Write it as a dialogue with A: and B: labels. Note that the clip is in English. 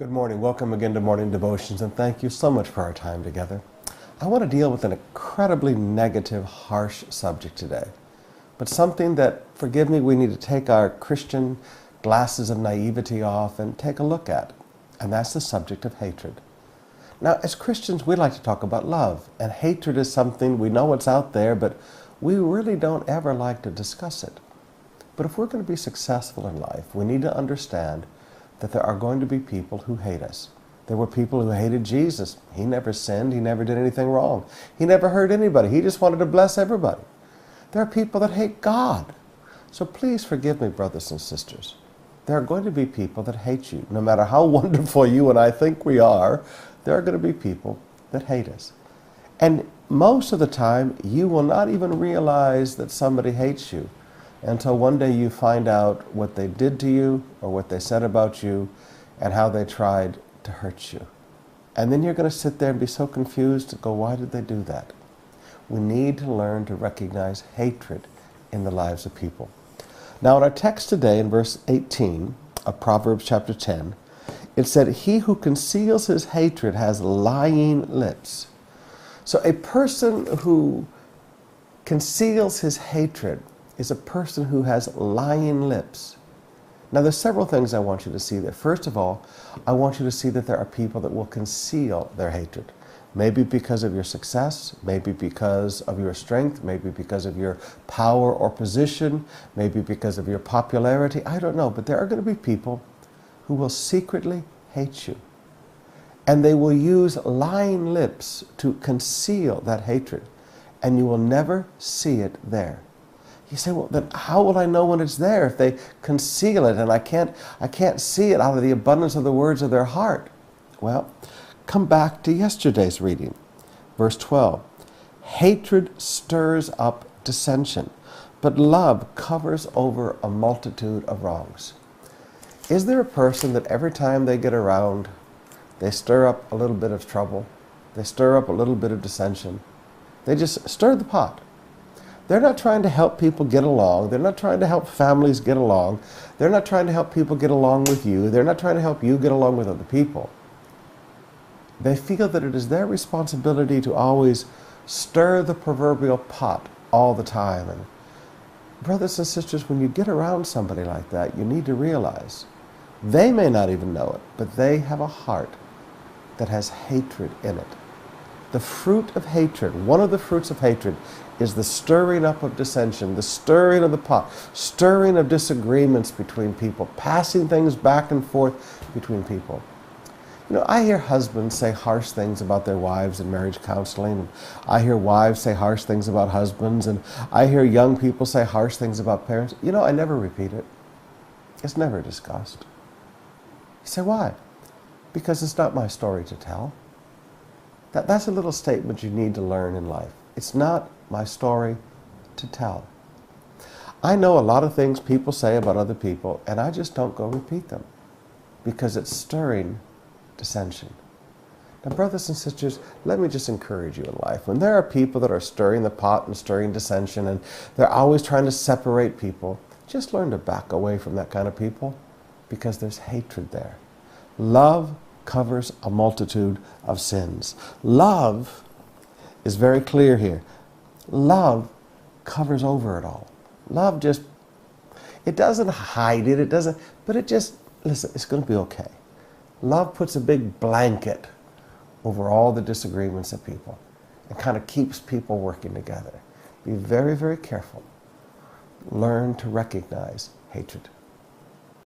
A: Good morning. Welcome again to Morning Devotions, and thank you so much for our time together. I want to deal with an incredibly negative, harsh subject today, but something that, forgive me, we need to take our Christian glasses of naivety off and take a look at, and that's the subject of hatred. Now, as Christians, we like to talk about love, and hatred is something we know it's out there, but we really don't ever like to discuss it. But if we're going to be successful in life, we need to understand that there are going to be people who hate us. There were people who hated Jesus. He never sinned. He never did anything wrong. He never hurt anybody. He just wanted to bless everybody. There are people that hate God. So please forgive me, brothers and sisters. There are going to be people that hate you. No matter how wonderful you and I think we are, there are going to be people that hate us. And most of the time, you will not even realize that somebody hates you until one day you find out what they did to you or what they said about you and how they tried to hurt you. And then you're going to sit there and be so confused and go, why did they do that? We need to learn to recognize hatred in the lives of people. Now in our text today in verse 18 of Proverbs chapter 10, it said, "He who conceals his hatred has lying lips." So a person who conceals his hatred is a person who has lying lips. Now there's several things I want you to see there. First of all, I want you to see that there are people that will conceal their hatred. Maybe because of your success, maybe because of your strength, maybe because of your power or position, maybe because of your popularity, I don't know. But there are going to be people who will secretly hate you. And they will use lying lips to conceal that hatred. And you will never see it there. You say, well, then how will I know when it's there if they conceal it and I can't see it out of the abundance of the words of their heart? Well, come back to yesterday's reading. Verse 12. "Hatred stirs up dissension, but love covers over a multitude of wrongs." Is there a person that every time they get around, they stir up a little bit of trouble? They stir up a little bit of dissension. They just stir the pot. They're not trying to help people get along. They're not trying to help families get along. They're not trying to help people get along with you. They're not trying to help you get along with other people. They feel that it is their responsibility to always stir the proverbial pot all the time. And brothers and sisters, when you get around somebody like that, you need to realize they may not even know it, but they have a heart that has hatred in it. The fruit of hatred, one of the fruits of hatred, is the stirring up of dissension, the stirring of the pot, stirring of disagreements between people, passing things back and forth between people. You know, I hear husbands say harsh things about their wives in marriage counseling, and I hear wives say harsh things about husbands, and I hear young people say harsh things about parents. You know, I never repeat it. It's never discussed. You say, why? Because it's not my story to tell. That's a little statement you need to learn in life. It's not my story to tell. I know a lot of things people say about other people, and I just don't go repeat them because it's stirring dissension. Now, brothers and sisters, let me just encourage you in life. When there are people that are stirring the pot and stirring dissension, and they're always trying to separate people, just learn to back away from that kind of people because there's hatred there. Love covers a multitude of sins. Love is very clear here. Love covers over it all. Love just, it doesn't hide it, but it just, listen, it's going to be okay. Love puts a big blanket over all the disagreements of people and kind of keeps people working together. Be very, very careful. Learn to recognize hatred.